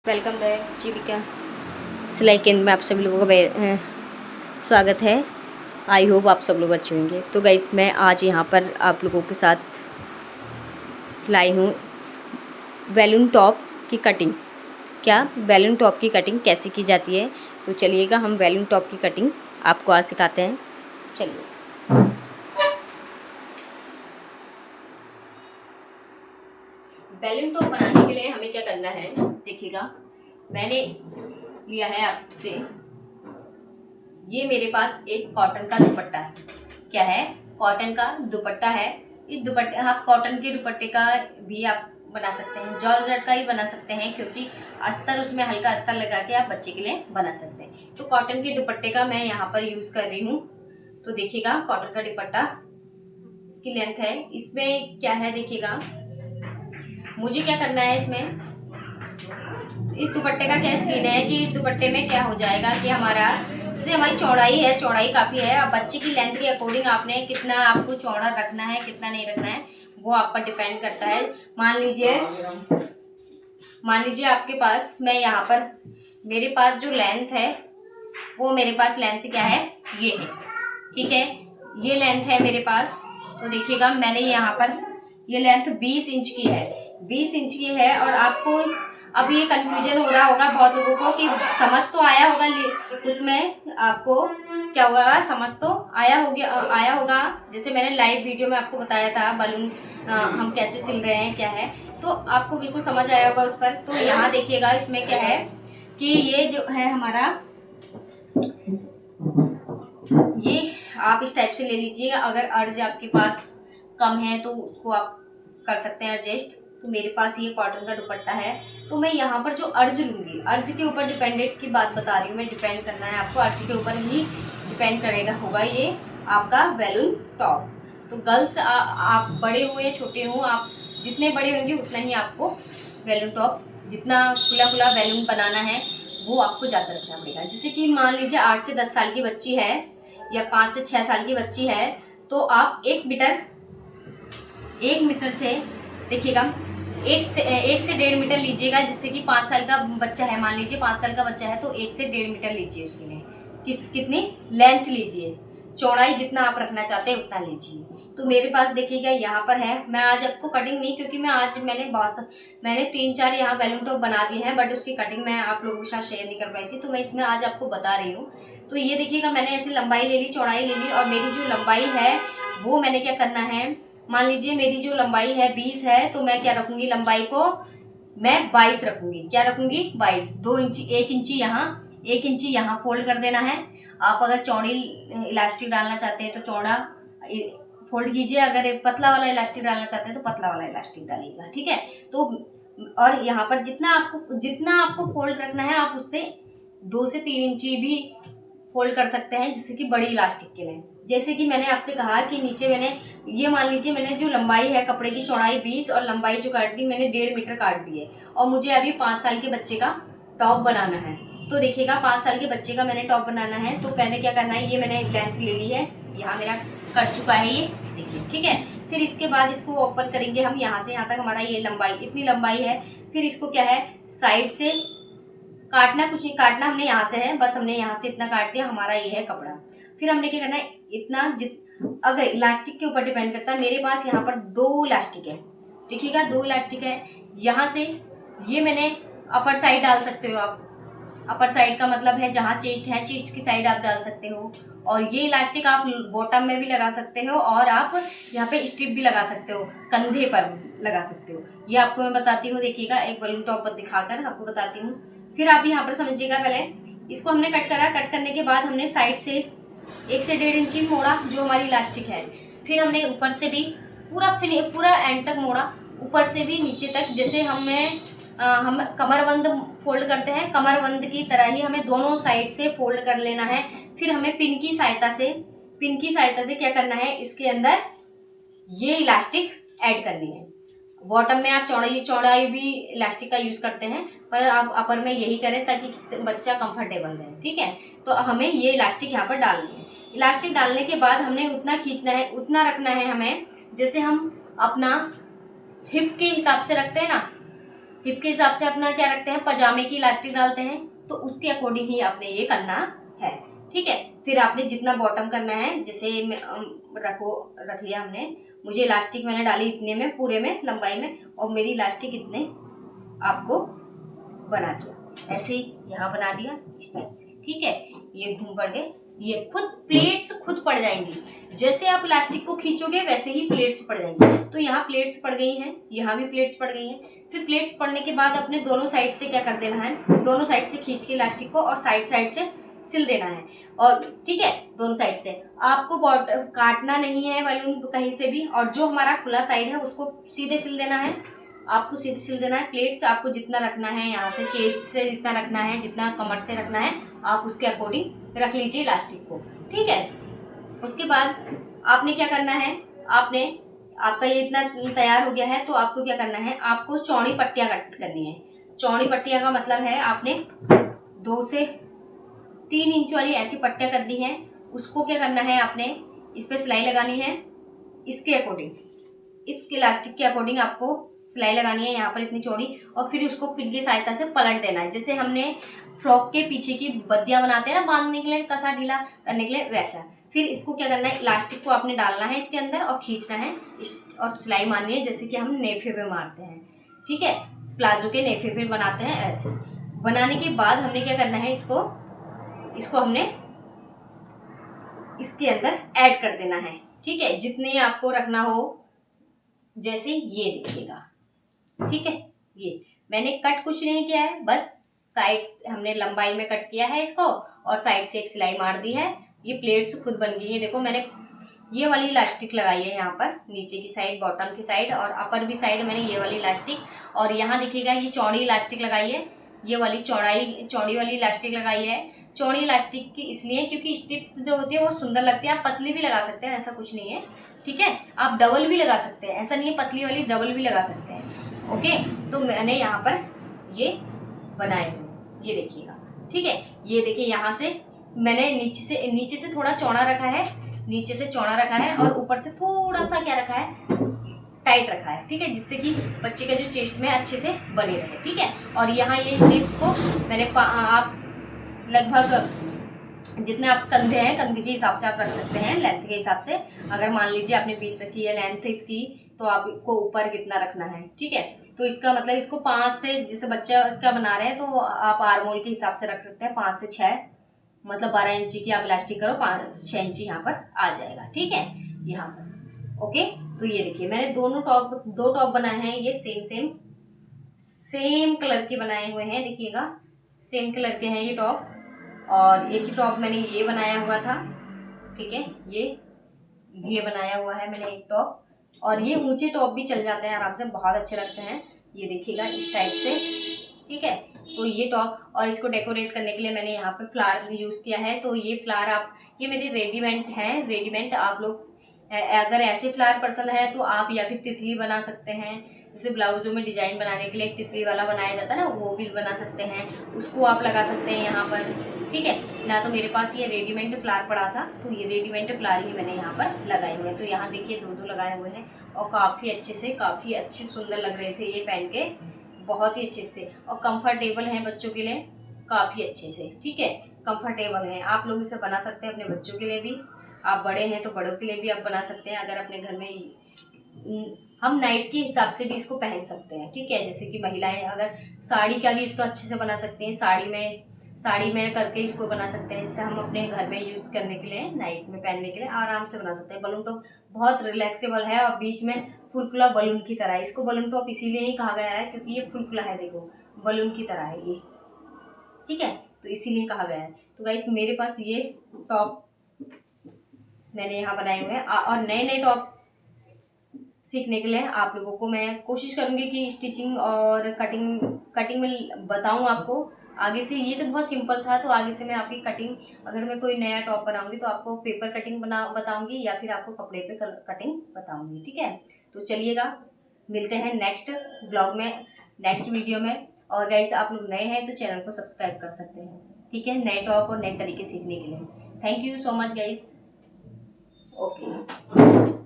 Welcome back जीविका सिलाई केंद्र में आप सभी लोगों का स्वागत है। आई होप आप सब लोग अच्छे होंगे। तो गाइस मैं आज यहाँ पर आप लोगों के साथ लाई हूँ बैलून टॉप की कटिंग। क्या बैलून टॉप की कटिंग कैसे की जाती है, तो चलिएगा हम बैलून टॉप की कटिंग आपको आज सिखाते हैं। चलिए बैलून टॉप बनाने के लिए हमें क्या करना है, देखिएगा मैंने लिया है आपसे, ये मेरे पास एक कॉटन का दुपट्टा है। क्या है? कॉटन का दुपट्टा है। इस दुपट्टे आप कॉटन के दुपट्टे का भी आप बना सकते हैं, जॉर्जेट का ही बना सकते हैं, क्योंकि अस्तर उसमें हल्का अस्तर लगा के आप बच्चे के लिए बना सकते हैं। तो कॉटन के दुपट्टे का मैं यहाँ पर यूज़ कर रही हूँ। तो देखिएगा कॉटन का दुपट्टा, इसकी लेंथ है, इसमें क्या है देखिएगा, मुझे क्या करना है इसमें, इस दुपट्टे का क्या सीन है कि इस दुपट्टे में क्या हो जाएगा कि हमारा जैसे हमारी चौड़ाई है, चौड़ाई काफ़ी है। अब बच्चे की लेंथ के अकॉर्डिंग आपने कितना आपको चौड़ा रखना है कितना नहीं रखना है वो आप पर डिपेंड करता है। मान लीजिए आपके पास, मैं यहाँ पर मेरे पास जो लेंथ है वो मेरे पास लेंथ क्या है, ये है, ठीक है, ये लेंथ है मेरे पास। तो देखिएगा मैंने यहाँ पर ये लेंथ 20 इंच की है, 20 इंच की है। और आपको अब ये कंफ्यूजन हो रहा होगा बहुत लोगों को कि समझ तो आया होगा, उसमें आपको क्या होगा, समझ तो आया होगा। जैसे मैंने लाइव वीडियो में आपको बताया था बलून हम कैसे सिल रहे हैं क्या है, तो आपको बिल्कुल समझ आया होगा उस पर। तो यहाँ देखिएगा इसमें क्या है कि ये जो है हमारा, ये आप इस टाइप से ले लीजिएगा। अगर अर्ज आपके पास कम है तो उसको आप कर सकते हैं एडजस्ट। तो मेरे पास ये कॉटन का दुपट्टा है, तो मैं यहाँ पर जो अर्ज लूँगी, अर्ज के ऊपर डिपेंडेंट की बात बता रही हूँ मैं, डिपेंड करना है आपको, अर्ज के ऊपर ही डिपेंड करेगा होगा ये आपका बैलून टॉप। तो गर्ल्स आप बड़े हो या छोटे हो, आप जितने बड़े होंगे उतना ही आपको बैलून टॉप, जितना खुला खुला बैलून बनाना है वो आपको ज़्यादा रखना पड़ेगा। जैसे कि मान लीजिए 8 से 10 साल की बच्ची है या 5 से 6 साल की बच्ची है, तो आप 1 मीटर से देखिएगा, 1 से 1.5 मीटर लीजिएगा। जिससे कि 5 साल का बच्चा है, मान लीजिए 5 साल का बच्चा है, तो 1 से 1.5 मीटर लीजिए उसके लिए। कितनी लेंथ लीजिए, चौड़ाई जितना आप रखना चाहते हैं उतना लीजिए। तो मेरे पास देखिएगा यहाँ पर है, मैं आज आपको कटिंग नहीं, क्योंकि मैं आज मैंने 3-4 यहाँ बैलून टॉप बना दिए हैं, बट उसकी कटिंग मैं आप लोगों के साथ शेयर नहीं कर पाई थी, तो मैं इसमें आज आपको बता रही हूँ। तो ये देखिएगा मैंने ऐसे लंबाई ले ली, चौड़ाई ले ली, और मेरी जो लंबाई है वो मैंने क्या करना है, मान लीजिए मेरी जो लंबाई है 20 है, तो मैं क्या रखूँगी, लंबाई को मैं 22 रखूँगी। क्या रखूँगी? 22। 2 इंची, 1 इंची यहाँ, 1 इंची यहाँ फोल्ड कर देना है। आप अगर चौड़ी इलास्टिक डालना चाहते हैं तो चौड़ा फोल्ड कीजिए, अगर पतला वाला इलास्टिक डालना चाहते हैं तो पतला वाला इलास्टिक डालिएगा, ठीक है। तो और यहाँ पर जितना आपको फोल्ड रखना है, आप उससे 2 से 3 इंची भी फोल्ड कर सकते हैं, जिससे कि बड़ी इलास्टिक के लिए। जैसे कि मैंने आपसे कहा कि नीचे मैंने ये मान लीजिए मैंने जो लंबाई है कपड़े की, चौड़ाई 20 और लंबाई जो काट दी मैंने 1.5 मीटर काट दी है, और मुझे अभी 5 साल के बच्चे का टॉप बनाना है। तो देखिएगा 5 साल के बच्चे का मैंने टॉप बनाना है, तो पहले क्या करना है, ये मैंने लेंथ ले ली है, यहाँ मेरा कट चुका है ये, देखिए, ठीक है। फिर इसके बाद इसको ओपन करेंगे हम, यहाँ से यहाँ तक हमारा ये लंबाई, इतनी लंबाई है। फिर इसको क्या है, साइड से काटना, कुछ नहीं काटना, हमने यहाँ से है, बस हमने यहाँ से इतना काट दिया, हमारा ये है कपड़ा। फिर हमने क्या करना है, इतना अगर इलास्टिक के ऊपर डिपेंड करता है, मेरे पास यहाँ पर 2 इलास्टिक है, देखिएगा 2 इलास्टिक है। यहाँ से ये मैंने अपर साइड डाल सकते हो आप, अपर साइड का मतलब है जहाँ चेस्ट है, चेस्ट की साइड आप डाल सकते हो। और ये इलास्टिक आप बॉटम में भी लगा सकते हो, और आप यहाँ पे स्ट्रिप भी लगा सकते हो, कंधे पर लगा सकते हो। ये आपको मैं बताती हूँ, देखिएगा एक बैलून टॉप पर दिखाकर आपको बताती हूँ। फिर आप यहाँ पर समझिएगा, पहले इसको हमने कट करा, कट करने के बाद हमने साइड से 1 से 1.5 इंची मोड़ा जो हमारी इलास्टिक है। फिर हमने ऊपर से भी पूरा एंड तक मोड़ा, ऊपर से भी नीचे तक। जैसे हम कमरबंद फोल्ड करते हैं, कमरबंद की तरह ही हमें दोनों साइड से फोल्ड कर लेना है। फिर हमें पिन की सहायता से क्या करना है, इसके अंदर ये इलास्टिक ऐड करनी है। बॉटम में आप चौड़ाई भी इलास्टिक का यूज़ करते हैं, पर आप अपर में यही करें ताकि बच्चा कंफर्टेबल रहे, ठीक है। तो हमें ये इलास्टिक यहाँ पर डालनी है। इलास्टिक डालने के बाद हमने उतना खींचना है, उतना रखना है हमें, जैसे हम अपना हिप के हिसाब से रखते हैं ना, हिप के हिसाब से अपना क्या रखते हैं, पजामे की इलास्टिक डालते हैं, तो उसके अकॉर्डिंग ही आपने ये करना है। ठीक है, फिर आपने जितना बॉटम करना है, जैसे रख लिया हमने, मुझे इलास्टिक मैंने डाली इतने में, पूरे में लंबाई में, और मेरी इलास्टिक इतने आपको बना दिया, ऐसे ही यहाँ बना दिया इस टाइप से। ठीक है, ये घूम पड़ गए, ये खुद प्लेट्स खुद पड़ जाएंगी, जैसे आप इलास्टिक को खींचोगे वैसे ही प्लेट्स पड़ जाएंगी। तो यहाँ प्लेट्स पड़ गई हैं, यहाँ भी प्लेट्स पड़ गई हैं। फिर प्लेट्स पड़ने के बाद अपने दोनों साइड से क्या कर देना है, दोनों साइड से खींच के इलास्टिक को और साइड से सिल देना है। और ठीक है, दोनों साइड से आपको काटना नहीं है बलून कहीं से भी, और जो हमारा खुला साइड है उसको सीधे सिल देना है, आपको सीधे सिल देना है। प्लेट्स आपको जितना रखना है, यहाँ से चेस्ट से जितना रखना है, जितना कमर से रखना है, आप उसके अकॉर्डिंग रख लीजिए इलास्टिक को। ठीक है, उसके बाद आपने क्या करना है, आपका ये इतना तैयार हो गया है, तो आपको क्या करना है, आपको चौड़ी पट्टियां कट करनी है। चौड़ी पट्टियां का मतलब है आपने 2 से 3 इंच वाली ऐसी पट्टियां करनी है। उसको क्या करना है, आपने इस पे सिलाई लगानी है, इसके अकॉर्डिंग, इस इलास्टिक के अकॉर्डिंग आपको सिलाई लगानी है यहाँ पर इतनी चौड़ी, और फिर उसको पिन की सहायता से पलट देना है, जैसे हमने फ्रॉक के पीछे की बद्दियां बनाते हैं ना बांधने के लिए, कसा ढीला करने के लिए, वैसा। फिर इसको क्या करना है, इलास्टिक को आपने डालना है इसके अंदर और खींचना है और सिलाई मारनी है, जैसे कि हम नेफे पे मारते हैं। ठीक है, प्लाजो के नेफे पे बनाते हैं, ऐसे बनाने के बाद हमने क्या करना है, इसको हमने इसके अंदर ऐड कर देना है। ठीक है, जितने आपको रखना हो, जैसे ये देखिएगा। ठीक है, ये मैंने कट कुछ नहीं किया है, बस साइड हमने लंबाई में कट किया है इसको, और साइड से एक सिलाई मार दी है। ये प्लेट्स खुद बन गई है। देखो मैंने ये वाली इलास्टिक लगाई है यहाँ पर, नीचे की साइड, बॉटम की साइड, और अपर भी साइड मैंने ये वाली इलास्टिक, और यहाँ देखिएगा ये चौड़ी इलास्टिक लगाई है, ये वाली चौड़ी वाली इलास्टिक लगाई है। चौड़ी इलास्टिक की इसलिए क्योंकि स्ट्रिप्स जो होती है वो सुंदर लगती है। आप पतली भी लगा सकते हैं, ऐसा कुछ नहीं है। ठीक है, आप डबल भी लगा सकते हैं, ऐसा नहीं है, पतली वाली डबल भी लगा सकते हैं। ओके, तो मैंने यहाँ पर ये बनाए हुए, ये देखिएगा। ठीक है, ये देखिए यहाँ से मैंने नीचे से थोड़ा चौड़ा रखा है, नीचे से चौड़ा रखा है, और ऊपर से थोड़ा सा क्या रखा है, टाइट रखा है। ठीक है, जिससे कि बच्चे का जो चेस्ट में अच्छे से बने रहे। ठीक है, और यहाँ ये स्ट्रिप्स को मैंने आप लगभग जितने आप कंधे हैं, कंधे के हिसाब से आप रख सकते हैं, लेंथ के हिसाब से। अगर मान लीजिए आपने 20 रखी है लेंथ इसकी, तो आपको ऊपर कितना रखना है। ठीक है, तो इसका मतलब इसको 5 से, जैसे बच्चा का बना रहे हैं तो आप आर्मोल के हिसाब से रख सकते हैं, 5 से 6, मतलब 12 इंची की आप इलास्टिक करो, 5-6 इंची यहाँ पर आ जाएगा। ठीक है, यहाँ पर। ओके, तो ये देखिए मैंने दो टॉप बनाए हैं, ये सेम कलर के बनाए हुए हैं। देखिएगा सेम कलर के हैं ये टॉप, और एक ही टॉप मैंने ये बनाया हुआ था। ठीक है, ये बनाया हुआ है मैंने एक टॉप, और ये ऊंचे टॉप भी चल जाते हैं आराम से, बहुत अच्छे लगते हैं। ये देखिएगा इस टाइप से। ठीक है, तो ये टॉप, और इसको डेकोरेट करने के लिए मैंने यहाँ पे फ्लावर यूज़ किया है। तो ये फ्लावर ये मेरे रेडीमेड आप लोग अगर ऐसे फ्लावर पसंद है तो आप या फिर तितली बना सकते हैं, जैसे ब्लाउजों में डिजाइन बनाने के लिए एक तितली वाला बनाया जाता है ना, वो भी बना सकते हैं, उसको आप लगा सकते हैं यहाँ पर। ठीक है ना, तो मेरे पास ये रेडीमेड फ्लावर पड़ा था, तो ये रेडीमेड फ्लावर ही मैंने यहाँ पर लगाए हुए हैं। तो यहाँ देखिए 2 लगाए हुए हैं, और काफ़ी अच्छे सुंदर लग रहे थे ये पहन के, बहुत ही अच्छे थे, और कंफर्टेबल हैं बच्चों के लिए काफ़ी अच्छे से। ठीक है, कंफर्टेबल है, आप लोग इसे बना सकते हैं अपने बच्चों के लिए भी, आप बड़े हैं तो बड़ों के लिए भी आप बना सकते हैं। अगर अपने घर में हम नाइट के हिसाब से भी इसको पहन सकते हैं। ठीक है, जैसे कि महिलाएं अगर साड़ी का भी इसको अच्छे से बना सकती हैं, साड़ी में करके इसको बना सकते हैं, जिससे हम अपने घर में यूज़ करने के लिए, नाइट में पहनने के लिए आराम से बना सकते हैं। बलून टॉप बहुत रिलैक्सेबल है, और बीच में फुलफुला बलून की तरह है। इसको बलून टॉप इसीलिए ही कहा गया है क्योंकि ये फुलफुला है, देखो बलून की तरह है ये। ठीक है, तो इसीलिए कहा गया है। तो गाइस मेरे पास ये टॉप मैंने यहाँ बनाए हुए हैं, और नए टॉप सीखने के लिए आप लोगों को मैं कोशिश करूँगी कि स्टिचिंग और कटिंग में बताऊँ आपको आगे से। ये तो बहुत सिंपल था, तो आगे से मैं आपकी कटिंग, अगर मैं कोई नया टॉप बनाऊंगी तो आपको पेपर कटिंग बताऊंगी, या फिर आपको कपड़े पे कटिंग बताऊंगी। ठीक है, तो चलिएगा मिलते हैं नेक्स्ट ब्लॉग में, नेक्स्ट वीडियो में। और गाइस आप लोग नए हैं तो चैनल को सब्सक्राइब कर सकते हैं। ठीक है, नए टॉप और नए तरीके सीखने के लिए। Thank you so much guys. Okay.